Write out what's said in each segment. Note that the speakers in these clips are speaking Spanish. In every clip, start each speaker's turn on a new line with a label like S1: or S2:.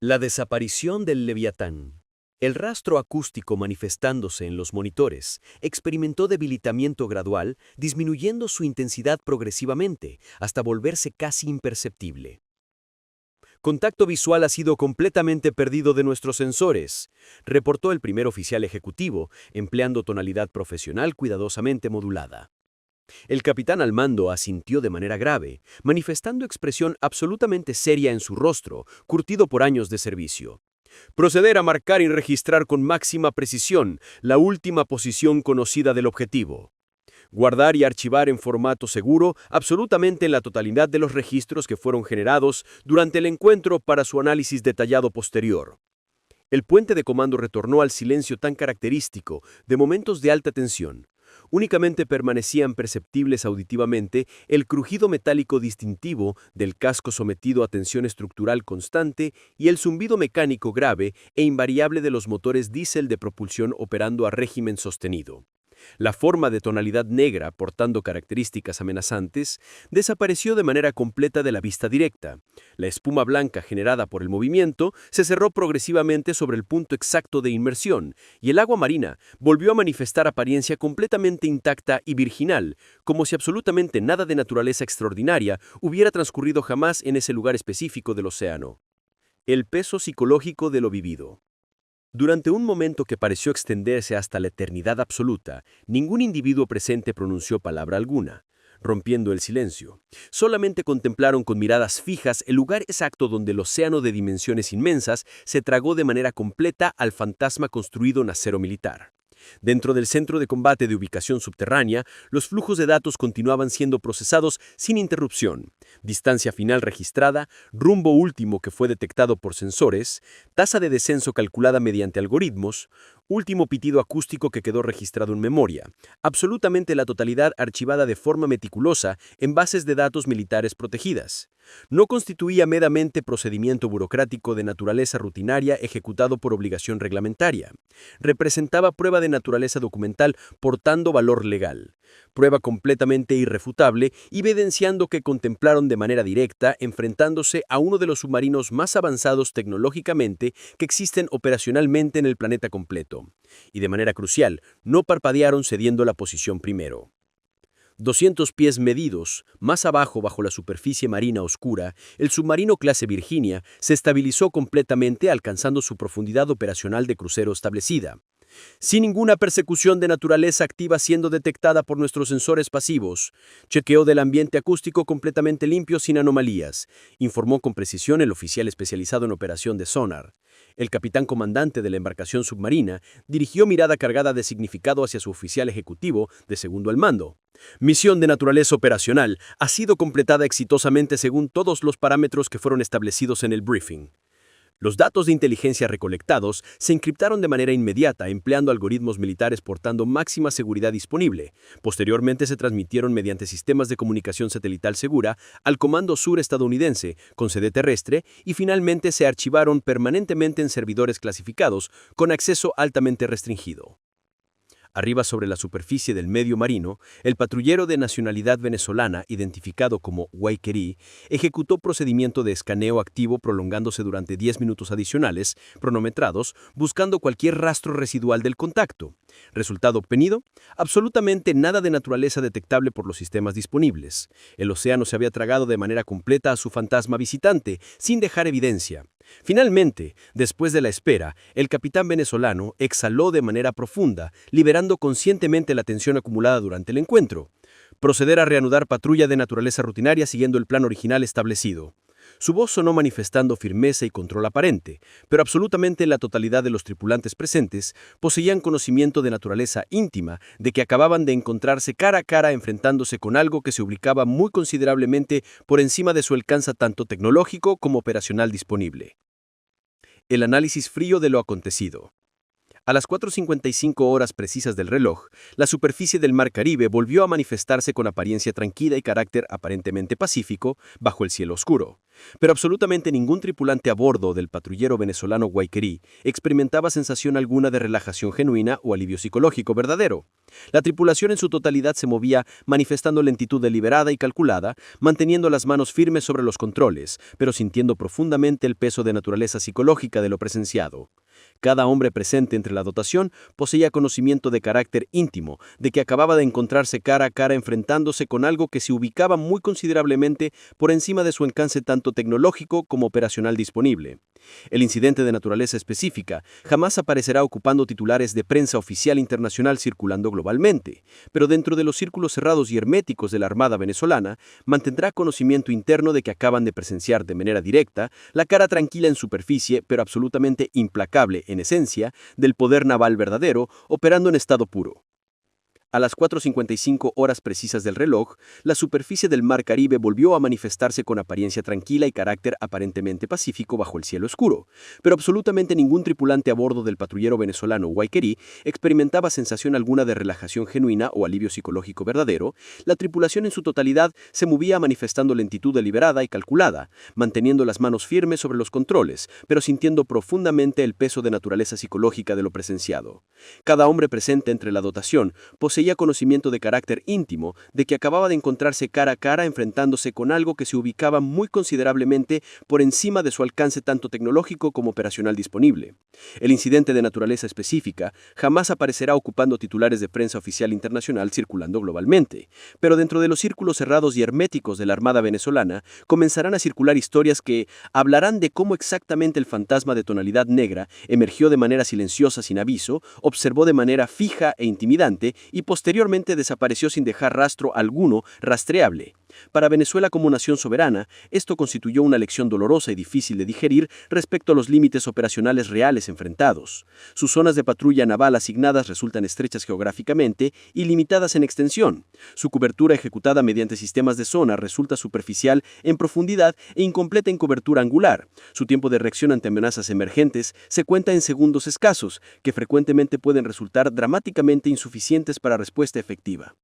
S1: La desaparición del Leviatán. El rastro acústico manifestándose en los monitores experimentó debilitamiento gradual, disminuyendo su intensidad progresivamente, hasta volverse casi imperceptible. Contacto visual ha sido completamente perdido de nuestros sensores, reportó el primer oficial ejecutivo, empleando tonalidad profesional cuidadosamente modulada. El capitán al mando asintió de manera grave, manifestando expresión absolutamente seria en su rostro, curtido por años de servicio. Proceder a marcar y registrar con máxima precisión la última posición conocida del objetivo. Guardar y archivar en formato seguro absolutamente la totalidad de los registros que fueron generados durante el encuentro para su análisis detallado posterior. El puente de comando retornó al silencio tan característico de momentos de alta tensión. Únicamente permanecían perceptibles auditivamente el crujido metálico distintivo del casco sometido a tensión estructural constante y el zumbido mecánico grave e invariable de los motores diésel de propulsión operando a régimen sostenido. La forma de tonalidad negra, portando características amenazantes, desapareció de manera completa de la vista directa. La espuma blanca generada por el movimiento se cerró progresivamente sobre el punto exacto de inmersión, y el agua marina volvió a manifestar apariencia completamente intacta y virginal, como si absolutamente nada de naturaleza extraordinaria hubiera transcurrido jamás en ese lugar específico del océano. El peso psicológico de lo vivido. Durante un momento que pareció extenderse hasta la eternidad absoluta, ningún individuo presente pronunció palabra alguna, rompiendo el silencio. Solamente contemplaron con miradas fijas el lugar exacto donde el océano de dimensiones inmensas se tragó de manera completa al fantasma construido en acero militar. Dentro del centro de combate de ubicación subterránea, los flujos de datos continuaban siendo procesados sin interrupción. Distancia final registrada, rumbo último que fue detectado por sensores, tasa de descenso calculada mediante algoritmos, último pitido acústico que quedó registrado en memoria. Absolutamente la totalidad archivada de forma meticulosa en bases de datos militares protegidas. No constituía meramente procedimiento burocrático de naturaleza rutinaria ejecutado por obligación reglamentaria. Representaba prueba de naturaleza documental portando valor legal. Prueba completamente irrefutable, evidenciando que contemplaron de manera directa enfrentándose a uno de los submarinos más avanzados tecnológicamente que existen operacionalmente en el planeta completo. Y de manera crucial, no parpadearon cediendo la posición primero. 200 pies medidos, más abajo bajo la superficie marina oscura, el submarino clase Virginia se estabilizó completamente alcanzando su profundidad operacional de crucero establecida. Sin ninguna persecución de naturaleza activa siendo detectada por nuestros sensores pasivos. Chequeo del ambiente acústico completamente limpio sin anomalías, informó con precisión el oficial especializado en operación de sonar. El capitán comandante de la embarcación submarina dirigió mirada cargada de significado hacia su oficial ejecutivo de segundo al mando. Misión de naturaleza operacional ha sido completada exitosamente según todos los parámetros que fueron establecidos en el briefing. Los datos de inteligencia recolectados se encriptaron de manera inmediata empleando algoritmos militares portando máxima seguridad disponible. Posteriormente se transmitieron mediante sistemas de comunicación satelital segura al Comando Sur estadounidense, con sede terrestre, y finalmente se archivaron permanentemente en servidores clasificados con acceso altamente restringido. Arriba sobre la superficie del medio marino, el patrullero de nacionalidad venezolana, identificado como Guayquerí, ejecutó procedimiento de escaneo activo prolongándose durante 10 minutos adicionales, cronometrados, buscando cualquier rastro residual del contacto. Resultado obtenido: absolutamente nada de naturaleza detectable por los sistemas disponibles. El océano se había tragado de manera completa a su fantasma visitante, sin dejar evidencia. Finalmente, después de la espera, el capitán venezolano exhaló de manera profunda, liberando conscientemente la tensión acumulada durante el encuentro. Proceder a reanudar patrulla de naturaleza rutinaria siguiendo el plan original establecido. Su voz sonó manifestando firmeza y control aparente, pero absolutamente la totalidad de los tripulantes presentes poseían conocimiento de naturaleza íntima de que acababan de encontrarse cara a cara enfrentándose con algo que se ubicaba muy considerablemente por encima de su alcance tanto tecnológico como operacional disponible. El análisis frío de lo acontecido. A las 4:55 horas precisas del reloj, la superficie del Mar Caribe volvió a manifestarse con apariencia tranquila y carácter aparentemente pacífico bajo el cielo oscuro. Pero absolutamente ningún tripulante a bordo del patrullero venezolano Guayquerí experimentaba sensación alguna de relajación genuina o alivio psicológico verdadero. La tripulación en su totalidad se movía manifestando lentitud deliberada y calculada, manteniendo las manos firmes sobre los controles, pero sintiendo profundamente el peso de naturaleza psicológica de lo presenciado. Cada hombre presente entre la dotación poseía conocimiento de carácter íntimo, de que acababa de encontrarse cara a cara enfrentándose con algo que se ubicaba muy considerablemente por encima de su alcance tanto tecnológico como operacional disponible. El incidente de naturaleza específica jamás aparecerá ocupando titulares de prensa oficial internacional circulando globalmente, pero dentro de los círculos cerrados y herméticos de la Armada venezolana mantendrá conocimiento interno de que acaban de presenciar de manera directa la cara tranquila en superficie pero absolutamente implacable en esencia del poder naval verdadero operando en estado puro. A las 4:55 horas precisas del reloj, la superficie del Mar Caribe volvió a manifestarse con apariencia tranquila y carácter aparentemente pacífico bajo el cielo oscuro, pero absolutamente ningún tripulante a bordo del patrullero venezolano Guayquerí experimentaba sensación alguna de relajación genuina o alivio psicológico verdadero. La tripulación en su totalidad se movía manifestando lentitud deliberada y calculada, manteniendo las manos firmes sobre los controles, pero sintiendo profundamente el peso de naturaleza psicológica de lo presenciado. Cada hombre presente entre la dotación poseía conocimiento de carácter íntimo de que acababa de encontrarse cara a cara enfrentándose con algo que se ubicaba muy considerablemente por encima de su alcance tanto tecnológico como operacional disponible. El incidente de naturaleza específica jamás aparecerá ocupando titulares de prensa oficial internacional circulando globalmente, pero dentro de los círculos cerrados y herméticos de la Armada venezolana comenzarán a circular historias que hablarán de cómo exactamente el fantasma de tonalidad negra emergió de manera silenciosa sin aviso, observó de manera fija e intimidante y posteriormente desapareció sin dejar rastro alguno rastreable. Para Venezuela como nación soberana, esto constituyó una lección dolorosa y difícil de digerir respecto a los límites operacionales reales enfrentados. Sus zonas de patrulla naval asignadas resultan estrechas geográficamente y limitadas en extensión. Su cobertura ejecutada mediante sistemas de sonar resulta superficial en profundidad e incompleta en cobertura angular. Su tiempo de reacción ante amenazas emergentes se cuenta en segundos escasos, que frecuentemente pueden resultar dramáticamente insuficientes para respuesta efectiva.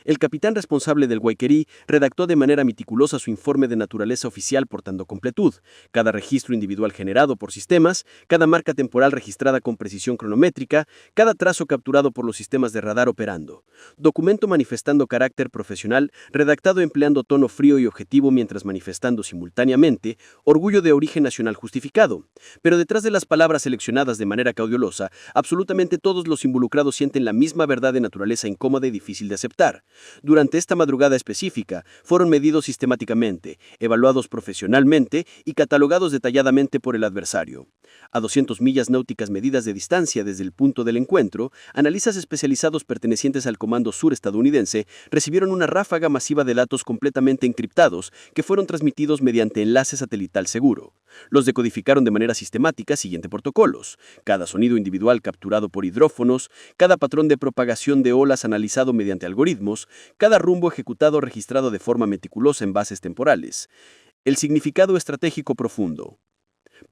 S1: El capitán responsable del Guayquerí redactó de manera meticulosa su informe de naturaleza oficial portando completud, cada registro individual generado por sistemas, cada marca temporal registrada con precisión cronométrica, cada trazo capturado por los sistemas de radar operando. Documento manifestando carácter profesional, redactado empleando tono frío y objetivo mientras manifestando simultáneamente orgullo de origen nacional justificado. Pero detrás de las palabras seleccionadas de manera cautelosa, absolutamente todos los involucrados sienten la misma verdad de naturaleza incómoda y difícil de aceptar. Durante esta madrugada específica, fueron medidos sistemáticamente, evaluados profesionalmente y catalogados detalladamente por el adversario. A 200 millas náuticas medidas de distancia desde el punto del encuentro, analistas especializados pertenecientes al Comando Sur estadounidense recibieron una ráfaga masiva de datos completamente encriptados que fueron transmitidos mediante enlace satelital seguro. Los decodificaron de manera sistemática siguiente protocolos: cada sonido individual capturado por hidrófonos, cada patrón de propagación de olas analizado mediante algoritmos, cada rumbo ejecutado registrado de forma meticulosa en bases temporales. El significado estratégico profundo.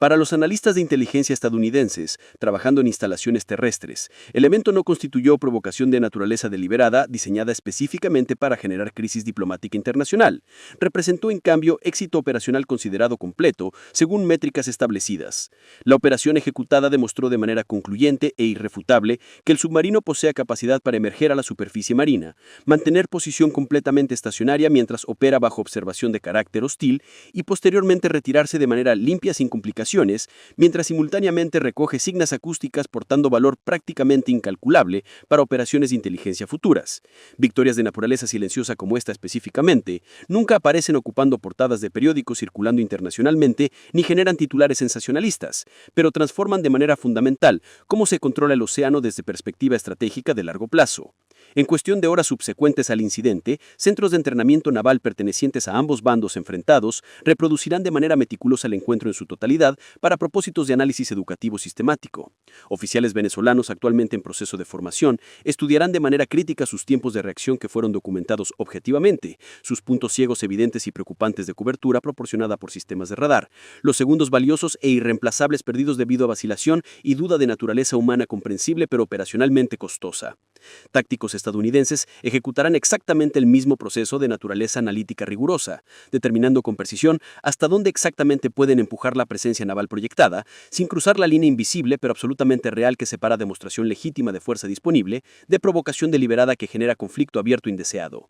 S1: Para los analistas de inteligencia estadounidenses, trabajando en instalaciones terrestres, el evento no constituyó provocación de naturaleza deliberada diseñada específicamente para generar crisis diplomática internacional. Representó, en cambio, éxito operacional considerado completo, según métricas establecidas. La operación ejecutada demostró de manera concluyente e irrefutable que el submarino posee capacidad para emerger a la superficie marina, mantener posición completamente estacionaria mientras opera bajo observación de carácter hostil y posteriormente retirarse de manera limpia sin complicaciones, mientras simultáneamente recoge signas acústicas portando valor prácticamente incalculable para operaciones de inteligencia futuras. Victorias de naturaleza silenciosa como esta específicamente nunca aparecen ocupando portadas de periódicos circulando internacionalmente ni generan titulares sensacionalistas, pero transforman de manera fundamental cómo se controla el océano desde perspectiva estratégica de largo plazo. En cuestión de horas subsecuentes al incidente, centros de entrenamiento naval pertenecientes a ambos bandos enfrentados reproducirán de manera meticulosa el encuentro en su totalidad para propósitos de análisis educativo sistemático. Oficiales venezolanos actualmente en proceso de formación estudiarán de manera crítica sus tiempos de reacción que fueron documentados objetivamente, sus puntos ciegos evidentes y preocupantes de cobertura proporcionada por sistemas de radar, los segundos valiosos e irreemplazables perdidos debido a vacilación y duda de naturaleza humana comprensible pero operacionalmente costosa. Tácticos estadounidenses ejecutarán exactamente el mismo proceso de naturaleza analítica rigurosa, determinando con precisión hasta dónde exactamente pueden empujar la presencia naval proyectada, sin cruzar la línea invisible pero absolutamente real que separa demostración legítima de fuerza disponible de provocación deliberada que genera conflicto abierto indeseado.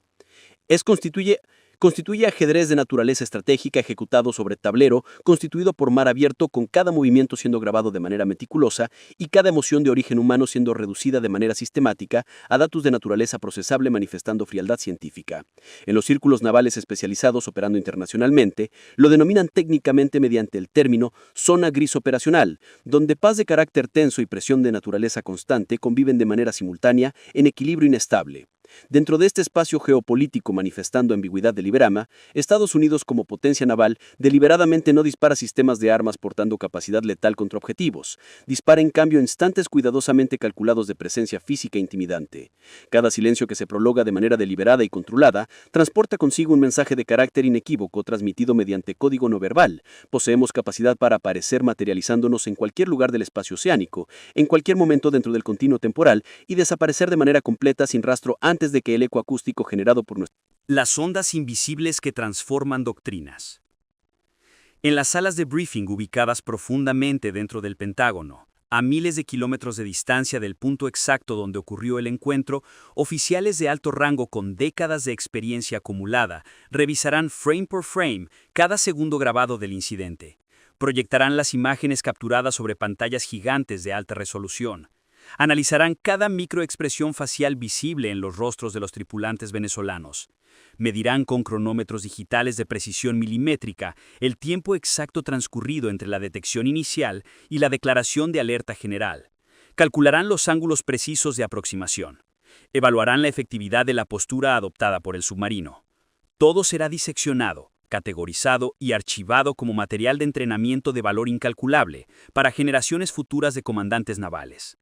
S1: Constituye ajedrez de naturaleza estratégica ejecutado sobre tablero, constituido por mar abierto con cada movimiento siendo grabado de manera meticulosa y cada emoción de origen humano siendo reducida de manera sistemática a datos de naturaleza procesable manifestando frialdad científica. En los círculos navales especializados operando internacionalmente, lo denominan técnicamente mediante el término zona gris operacional, donde paz de carácter tenso y presión de naturaleza constante conviven de manera simultánea en equilibrio inestable. Dentro de este espacio geopolítico manifestando ambigüedad deliberada, Estados Unidos como potencia naval deliberadamente no dispara sistemas de armas portando capacidad letal contra objetivos, dispara en cambio instantes cuidadosamente calculados de presencia física intimidante. Cada silencio que se prolonga de manera deliberada y controlada transporta consigo un mensaje de carácter inequívoco transmitido mediante código no verbal. Poseemos capacidad para aparecer materializándonos en cualquier lugar del espacio oceánico, en cualquier momento dentro del continuo temporal y desaparecer de manera completa sin rastro antes de que el eco acústico generado por
S2: las ondas invisibles que transforman doctrinas. En las salas de briefing ubicadas profundamente dentro del Pentágono, a miles de kilómetros de distancia del punto exacto donde ocurrió el encuentro, oficiales de alto rango con décadas de experiencia acumulada revisarán frame por frame cada segundo grabado del incidente. Proyectarán las imágenes capturadas sobre pantallas gigantes de alta resolución. Analizarán cada microexpresión facial visible en los rostros de los tripulantes venezolanos. Medirán con cronómetros digitales de precisión milimétrica el tiempo exacto transcurrido entre la detección inicial y la declaración de alerta general. Calcularán los ángulos precisos de aproximación. Evaluarán la efectividad de la postura adoptada por el submarino. Todo será diseccionado, categorizado y archivado como material de entrenamiento de valor incalculable para generaciones futuras de comandantes navales.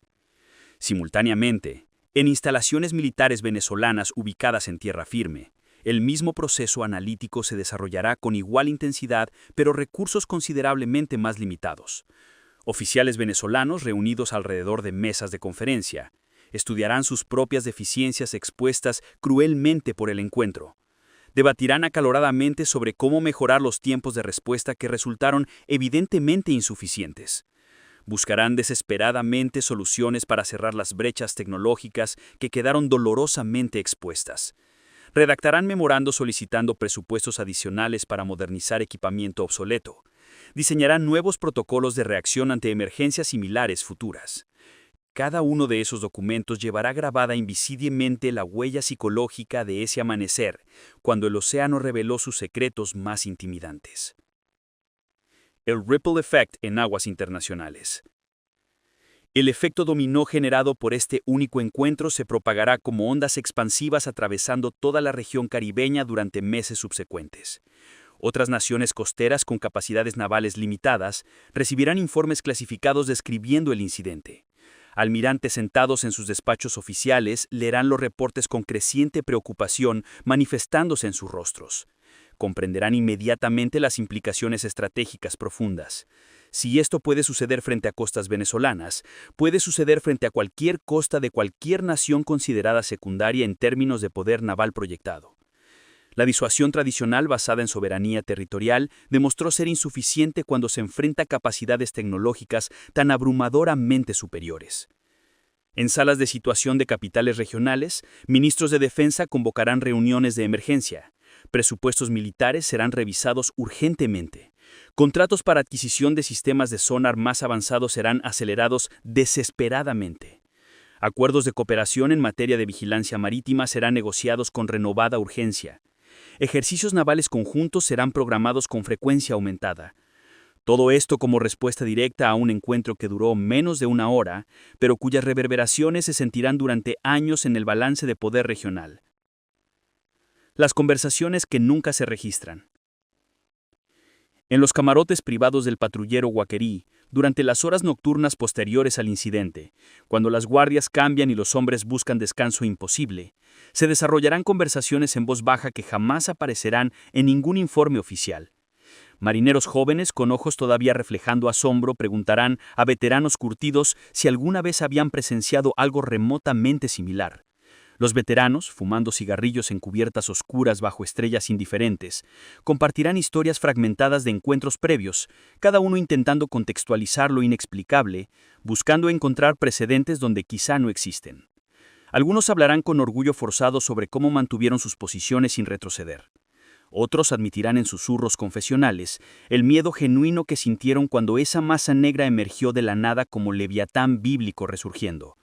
S2: Simultáneamente, en instalaciones militares venezolanas ubicadas en tierra firme, el mismo proceso analítico se desarrollará con igual intensidad, pero recursos considerablemente más limitados. Oficiales venezolanos reunidos alrededor de mesas de conferencia estudiarán sus propias deficiencias expuestas cruelmente por el encuentro. Debatirán acaloradamente sobre cómo mejorar los tiempos de respuesta que resultaron evidentemente insuficientes. Buscarán desesperadamente soluciones para cerrar las brechas tecnológicas que quedaron dolorosamente expuestas. Redactarán memorandos solicitando presupuestos adicionales para modernizar equipamiento obsoleto. Diseñarán nuevos protocolos de reacción ante emergencias similares futuras. Cada uno de esos documentos llevará grabada invisiblemente la huella psicológica de ese amanecer, cuando el océano reveló sus secretos más intimidantes. El Ripple Effect en aguas internacionales. El efecto dominó generado por este único encuentro se propagará como ondas expansivas atravesando toda la región caribeña durante meses subsecuentes. Otras naciones costeras con capacidades navales limitadas recibirán informes clasificados describiendo el incidente. Almirantes sentados en sus despachos oficiales leerán los reportes con creciente preocupación manifestándose en sus rostros. Comprenderán inmediatamente las implicaciones estratégicas profundas. Si esto puede suceder frente a costas venezolanas, puede suceder frente a cualquier costa de cualquier nación considerada secundaria en términos de poder naval proyectado. La disuasión tradicional basada en soberanía territorial demostró ser insuficiente cuando se enfrenta a capacidades tecnológicas tan abrumadoramente superiores. En salas de situación de capitales regionales, ministros de defensa convocarán reuniones de emergencia. Presupuestos militares serán revisados urgentemente. Contratos para adquisición de sistemas de sonar más avanzados serán acelerados desesperadamente. Acuerdos de cooperación en materia de vigilancia marítima serán negociados con renovada urgencia. Ejercicios navales conjuntos serán programados con frecuencia aumentada. Todo esto como respuesta directa a un encuentro que duró menos de una hora, pero cuyas reverberaciones se sentirán durante años en el balance de poder regional. Las conversaciones que nunca se registran. En los camarotes privados del patrullero Guaquerí, durante las horas nocturnas posteriores al incidente, cuando las guardias cambian y los hombres buscan descanso imposible, se desarrollarán conversaciones en voz baja que jamás aparecerán en ningún informe oficial. Marineros jóvenes con ojos todavía reflejando asombro preguntarán a veteranos curtidos si alguna vez habían presenciado algo remotamente similar. Los veteranos, fumando cigarrillos en cubiertas oscuras bajo estrellas indiferentes, compartirán historias fragmentadas de encuentros previos, cada uno intentando contextualizar lo inexplicable, buscando encontrar precedentes donde quizá no existen. Algunos hablarán con orgullo forzado sobre cómo mantuvieron sus posiciones sin retroceder. Otros admitirán en susurros confesionales el miedo genuino que sintieron cuando esa masa negra emergió de la nada como leviatán bíblico resurgiendo.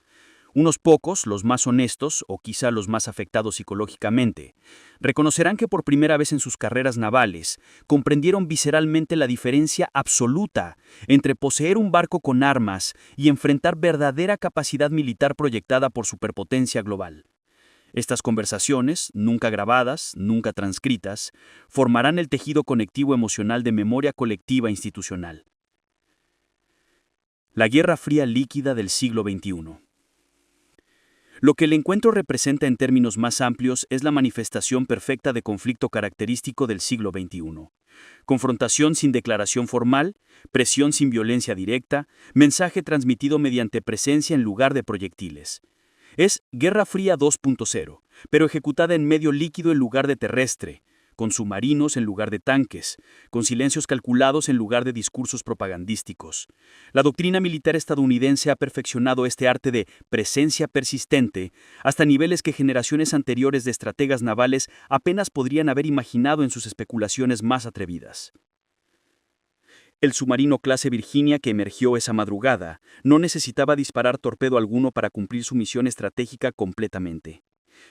S2: Unos pocos, los más honestos o quizá los más afectados psicológicamente, reconocerán que por primera vez en sus carreras navales comprendieron visceralmente la diferencia absoluta entre poseer un barco con armas y enfrentar verdadera capacidad militar proyectada por superpotencia global. Estas conversaciones, nunca grabadas, nunca transcritas, formarán el tejido conectivo emocional de memoria colectiva institucional. La Guerra Fría líquida del siglo XXI. Lo que el encuentro representa en términos más amplios es la manifestación perfecta de conflicto característico del siglo XXI. Confrontación sin declaración formal, presión sin violencia directa, mensaje transmitido mediante presencia en lugar de proyectiles. Es Guerra Fría 2.0, pero ejecutada en medio líquido en lugar de terrestre, con submarinos en lugar de tanques, con silencios calculados en lugar de discursos propagandísticos. La doctrina militar estadounidense ha perfeccionado este arte de presencia persistente hasta niveles que generaciones anteriores de estrategas navales apenas podrían haber imaginado en sus especulaciones más atrevidas. El submarino clase Virginia que emergió esa madrugada no necesitaba disparar torpedo alguno para cumplir su misión estratégica completamente.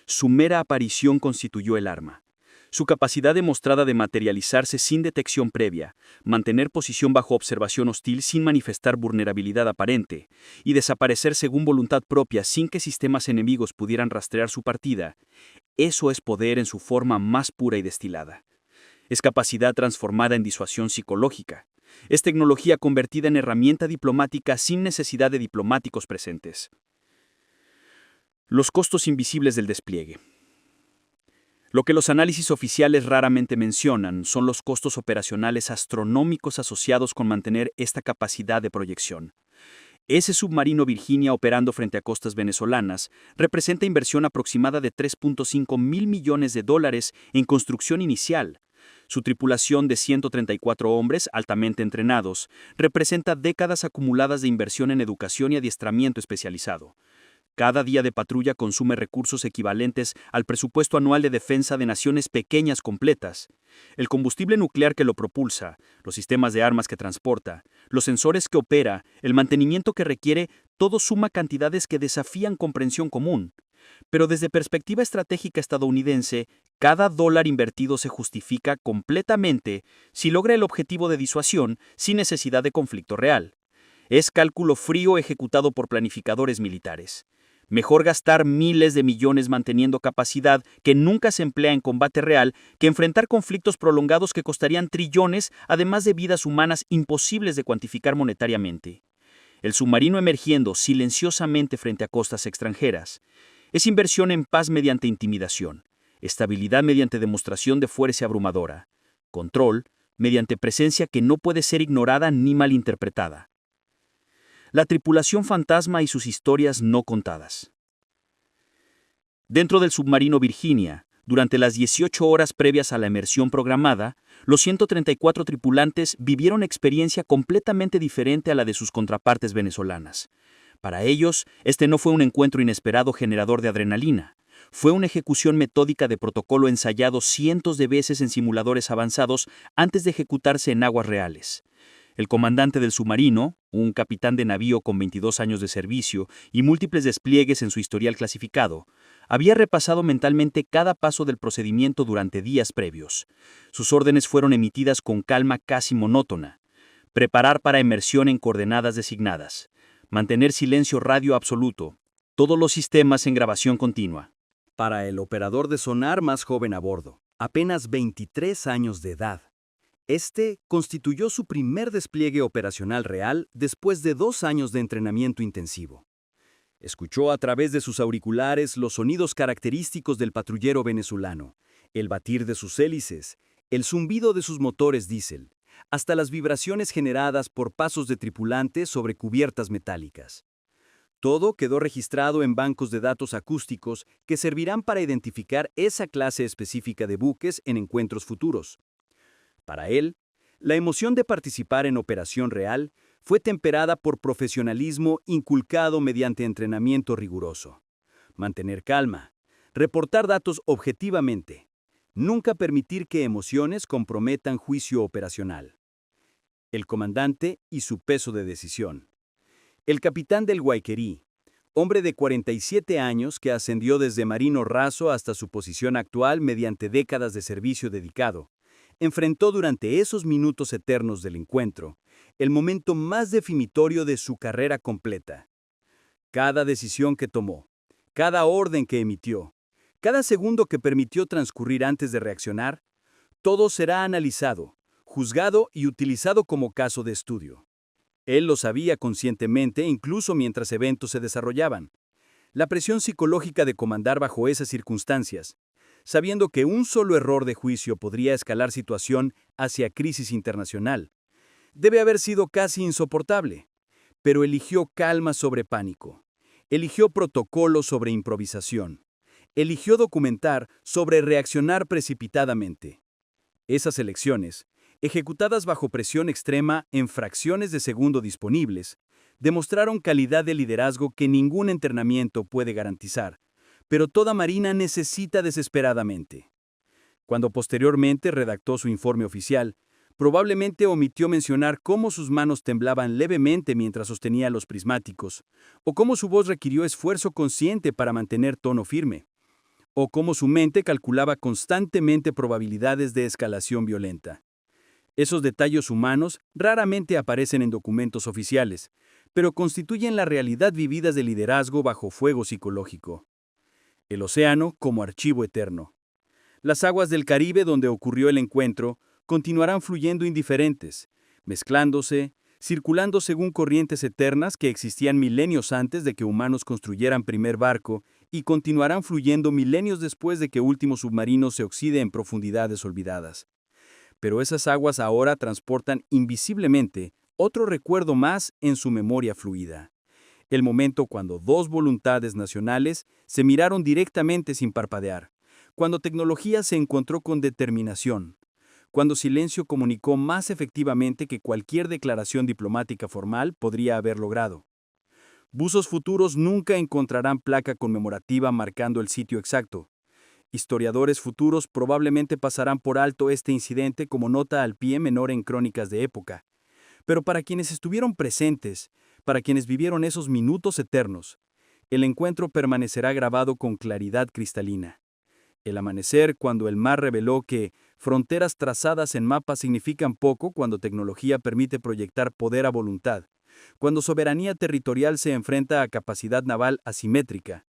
S2: Su mera aparición constituyó el arma. Su capacidad demostrada de materializarse sin detección previa, mantener posición bajo observación hostil sin manifestar vulnerabilidad aparente, y desaparecer según voluntad propia sin que sistemas enemigos pudieran rastrear su partida, eso es poder en su forma más pura y destilada. Es capacidad transformada en disuasión psicológica. Es tecnología convertida en herramienta diplomática sin necesidad de diplomáticos presentes. Los costos invisibles del despliegue. Lo que los análisis oficiales raramente mencionan son los costos operacionales astronómicos asociados con mantener esta capacidad de proyección. Ese submarino Virginia operando frente a costas venezolanas representa inversión aproximada de $3.5 mil millones en construcción inicial. Su tripulación de 134 hombres altamente entrenados representa décadas acumuladas de inversión en educación y adiestramiento especializado. Cada día de patrulla consume recursos equivalentes al presupuesto anual de defensa de naciones pequeñas completas. El combustible nuclear que lo propulsa, los sistemas de armas que transporta, los sensores que opera, el mantenimiento que requiere, todo suma cantidades que desafían comprensión común. Pero desde perspectiva estratégica estadounidense, cada dólar invertido se justifica completamente si logra el objetivo de disuasión sin necesidad de conflicto real. Es cálculo frío ejecutado por planificadores militares. Mejor gastar miles de millones manteniendo capacidad que nunca se emplea en combate real que enfrentar conflictos prolongados que costarían trillones, además de vidas humanas imposibles de cuantificar monetariamente. El submarino emergiendo silenciosamente frente a costas extranjeras es inversión en paz mediante intimidación, estabilidad mediante demostración de fuerza abrumadora, control mediante presencia que no puede ser ignorada ni malinterpretada. La tripulación fantasma y sus historias no contadas. Dentro del submarino Virginia, durante las 18 horas previas a la emersión programada, los 134 tripulantes vivieron experiencia completamente diferente a la de sus contrapartes venezolanas. Para ellos, este no fue un encuentro inesperado generador de adrenalina. Fue una ejecución metódica de protocolo ensayado cientos de veces en simuladores avanzados antes de ejecutarse en aguas reales. El comandante del submarino, un capitán de navío con 22 años de servicio y múltiples despliegues en su historial clasificado, había repasado mentalmente cada paso del procedimiento durante días previos. Sus órdenes fueron emitidas con calma casi monótona. Preparar para inmersión en coordenadas designadas. Mantener silencio radio absoluto. Todos los sistemas en grabación continua.
S1: Para el operador de sonar más joven a bordo, apenas 23 años de edad. Este constituyó su primer despliegue operacional real después de 2 años de entrenamiento intensivo. Escuchó a través de sus auriculares los sonidos característicos del patrullero venezolano, el batir de sus hélices, el zumbido de sus motores diésel, hasta las vibraciones generadas por pasos de tripulantes sobre cubiertas metálicas. Todo quedó registrado en bancos de datos acústicos que servirán para identificar esa clase específica de buques en encuentros futuros. Para él, la emoción de participar en operación real fue temperada por profesionalismo inculcado mediante entrenamiento riguroso. Mantener calma, reportar datos objetivamente, nunca permitir que emociones comprometan juicio operacional. El comandante y su peso de decisión. El capitán del Guayquerí, hombre de 47 años que ascendió desde marino raso hasta su posición actual mediante décadas de servicio dedicado, enfrentó durante esos minutos eternos del encuentro el momento más definitorio de su carrera completa. Cada decisión que tomó, cada orden que emitió, cada segundo que permitió transcurrir antes de reaccionar, todo será analizado, juzgado y utilizado como caso de estudio. Él lo sabía conscientemente incluso mientras eventos se desarrollaban. La presión psicológica de comandar bajo esas circunstancias, sabiendo que un solo error de juicio podría escalar situación hacia crisis internacional, debe haber sido casi insoportable, pero eligió calma sobre pánico, eligió protocolo sobre improvisación, eligió documentar sobre reaccionar precipitadamente. Esas elecciones, ejecutadas bajo presión extrema en fracciones de segundo disponibles, demostraron calidad de liderazgo que ningún entrenamiento puede garantizar, pero toda marina necesita desesperadamente. Cuando posteriormente redactó su informe oficial, probablemente omitió mencionar cómo sus manos temblaban levemente mientras sostenía los prismáticos, o cómo su voz requirió esfuerzo consciente para mantener tono firme, o cómo su mente calculaba constantemente probabilidades de escalación violenta. Esos detalles humanos raramente aparecen en documentos oficiales, pero constituyen la realidad vivida de liderazgo bajo fuego psicológico. El océano como archivo eterno. Las aguas del Caribe donde ocurrió el encuentro continuarán fluyendo indiferentes, mezclándose, circulando según corrientes eternas que existían milenios antes de que humanos construyeran primer barco y continuarán fluyendo milenios después de que último submarino se oxide en profundidades olvidadas. Pero esas aguas ahora transportan invisiblemente otro recuerdo más en su memoria fluida. El momento cuando dos voluntades nacionales se miraron directamente sin parpadear, cuando tecnología se encontró con determinación, cuando silencio comunicó más efectivamente que cualquier declaración diplomática formal podría haber logrado. Buzos futuros nunca encontrarán placa conmemorativa marcando el sitio exacto. Historiadores futuros probablemente pasarán por alto este incidente como nota al pie menor en crónicas de época. Pero para quienes estuvieron presentes, para quienes vivieron esos minutos eternos, el encuentro permanecerá grabado con claridad cristalina. El amanecer cuando el mar reveló que fronteras trazadas en mapas significan poco cuando tecnología permite proyectar poder a voluntad, cuando soberanía territorial se enfrenta a capacidad naval asimétrica,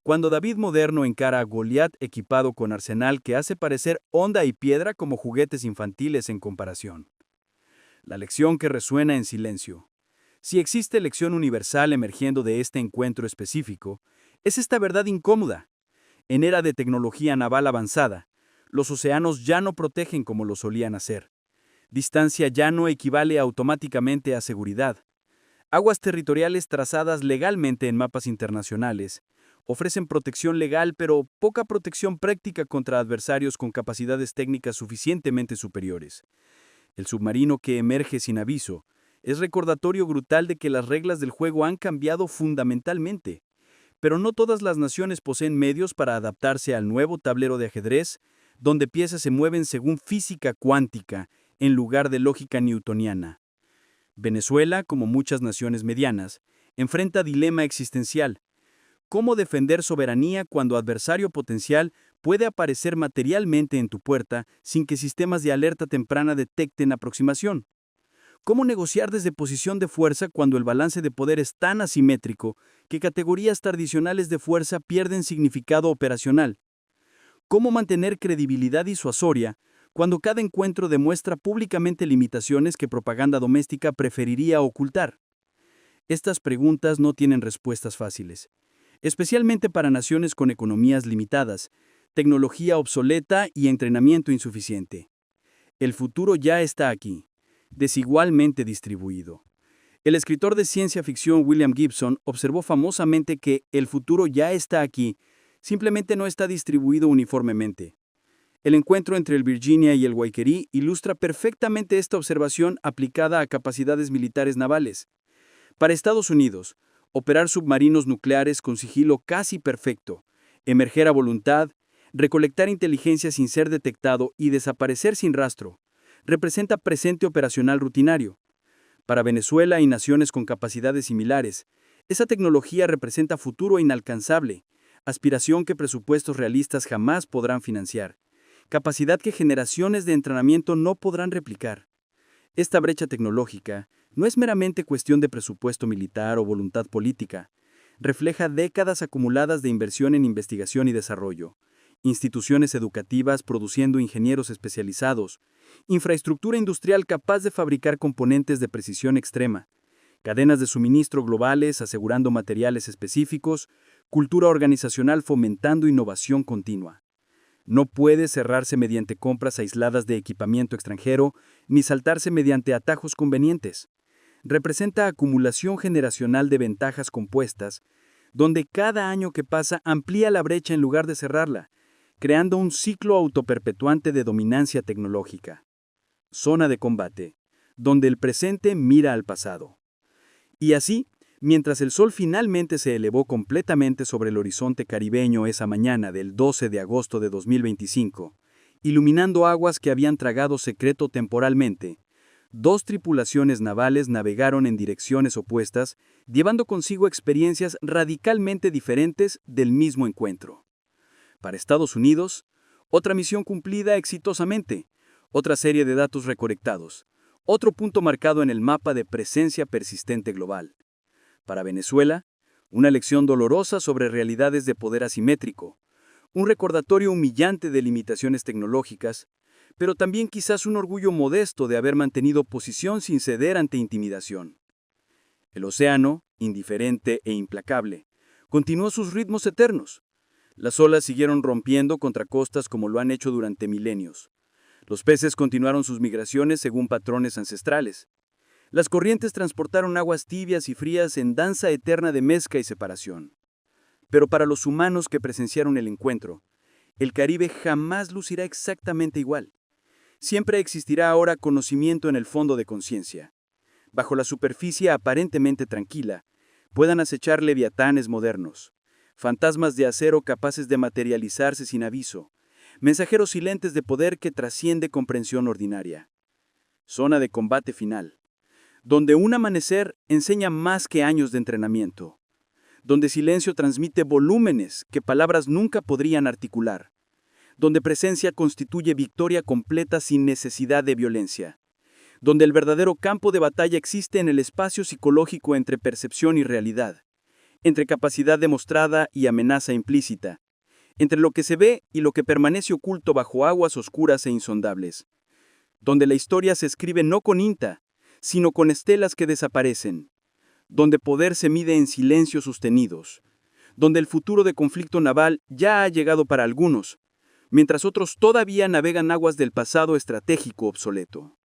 S1: cuando David moderno encara a Goliat equipado con arsenal que hace parecer honda y piedra como juguetes infantiles en comparación. La lección que resuena en silencio. Si existe lección universal emergiendo de este encuentro específico, es esta verdad incómoda. En era de tecnología naval avanzada, los océanos ya no protegen como lo solían hacer. Distancia ya no equivale automáticamente a seguridad. Aguas territoriales trazadas legalmente en mapas internacionales ofrecen protección legal pero poca protección práctica contra adversarios con capacidades técnicas suficientemente superiores. El submarino que emerge sin aviso es recordatorio brutal de que las reglas del juego han cambiado fundamentalmente. Pero no todas las naciones poseen medios para adaptarse al nuevo tablero de ajedrez, donde piezas se mueven según física cuántica en lugar de lógica newtoniana. Venezuela, como muchas naciones medianas, enfrenta dilema existencial. ¿Cómo defender soberanía cuando adversario potencial puede aparecer materialmente en tu puerta sin que sistemas de alerta temprana detecten aproximación?
S3: ¿Cómo negociar desde posición de fuerza cuando el balance de poder es tan asimétrico que categorías tradicionales de fuerza pierden significado operacional? ¿Cómo mantener credibilidad disuasoria cuando cada encuentro demuestra públicamente limitaciones que propaganda doméstica preferiría ocultar? Estas preguntas no tienen respuestas fáciles, especialmente para naciones con economías limitadas, tecnología obsoleta y entrenamiento insuficiente. El futuro ya está aquí, desigualmente distribuido. El escritor de ciencia ficción William Gibson observó famosamente que el futuro ya está aquí, simplemente no está distribuido uniformemente. El encuentro entre el Virginia y el Waikiri ilustra perfectamente esta observación aplicada a capacidades militares navales. Para Estados Unidos, operar submarinos nucleares con sigilo casi perfecto, emerger a voluntad, recolectar inteligencia sin ser detectado y desaparecer sin rastro, representa presente operacional rutinario. Para Venezuela y naciones con capacidades similares, esa tecnología representa futuro inalcanzable, aspiración que presupuestos realistas jamás podrán financiar, capacidad que generaciones de entrenamiento no podrán replicar. Esta brecha tecnológica no es meramente cuestión de presupuesto militar o voluntad política, refleja décadas acumuladas de inversión en investigación y desarrollo, instituciones educativas produciendo ingenieros especializados, infraestructura industrial capaz de fabricar componentes de precisión extrema, cadenas de suministro globales asegurando materiales específicos, cultura organizacional fomentando innovación continua. No puede cerrarse mediante compras aisladas de equipamiento extranjero, ni saltarse mediante atajos convenientes. Representa acumulación generacional de ventajas compuestas, donde cada año que pasa amplía la brecha en lugar de cerrarla, creando un ciclo autoperpetuante de dominancia tecnológica. Zona de combate, donde el presente mira al pasado. Y así, mientras el sol finalmente se elevó completamente sobre el horizonte caribeño esa mañana del 12 de agosto de 2025, iluminando aguas que habían tragado secreto temporalmente, dos tripulaciones navales navegaron en direcciones opuestas, llevando consigo experiencias radicalmente diferentes del mismo encuentro. Para Estados Unidos, otra misión cumplida exitosamente, otra serie de datos recolectados, otro punto marcado en el mapa de presencia persistente global. Para Venezuela, una lección dolorosa sobre realidades de poder asimétrico, un recordatorio humillante de limitaciones tecnológicas, pero también quizás un orgullo modesto de haber mantenido posición sin ceder ante intimidación. El océano, indiferente e implacable, continuó sus ritmos eternos. Las olas siguieron rompiendo contra costas como lo han hecho durante milenios. Los peces continuaron sus migraciones según patrones ancestrales. Las corrientes transportaron aguas tibias y frías en danza eterna de mezcla y separación. Pero para los humanos que presenciaron el encuentro, el Caribe jamás lucirá exactamente igual. Siempre existirá ahora conocimiento en el fondo de conciencia. Bajo la superficie aparentemente tranquila, puedan acechar leviatanes modernos, fantasmas de acero capaces de materializarse sin aviso, mensajeros silentes de poder que trasciende comprensión ordinaria. Zona de combate final, donde un amanecer enseña más que años de entrenamiento, donde silencio transmite volúmenes que palabras nunca podrían articular, donde presencia constituye victoria completa sin necesidad de violencia, donde el verdadero campo de batalla existe en el espacio psicológico entre percepción y realidad, entre capacidad demostrada y amenaza implícita, entre lo que se ve y lo que permanece oculto bajo aguas oscuras e insondables, donde la historia se escribe no con tinta, sino con estelas que desaparecen, donde poder se mide en silencios sostenidos, donde el futuro de conflicto naval ya ha llegado para algunos, mientras otros todavía navegan aguas del pasado estratégico obsoleto.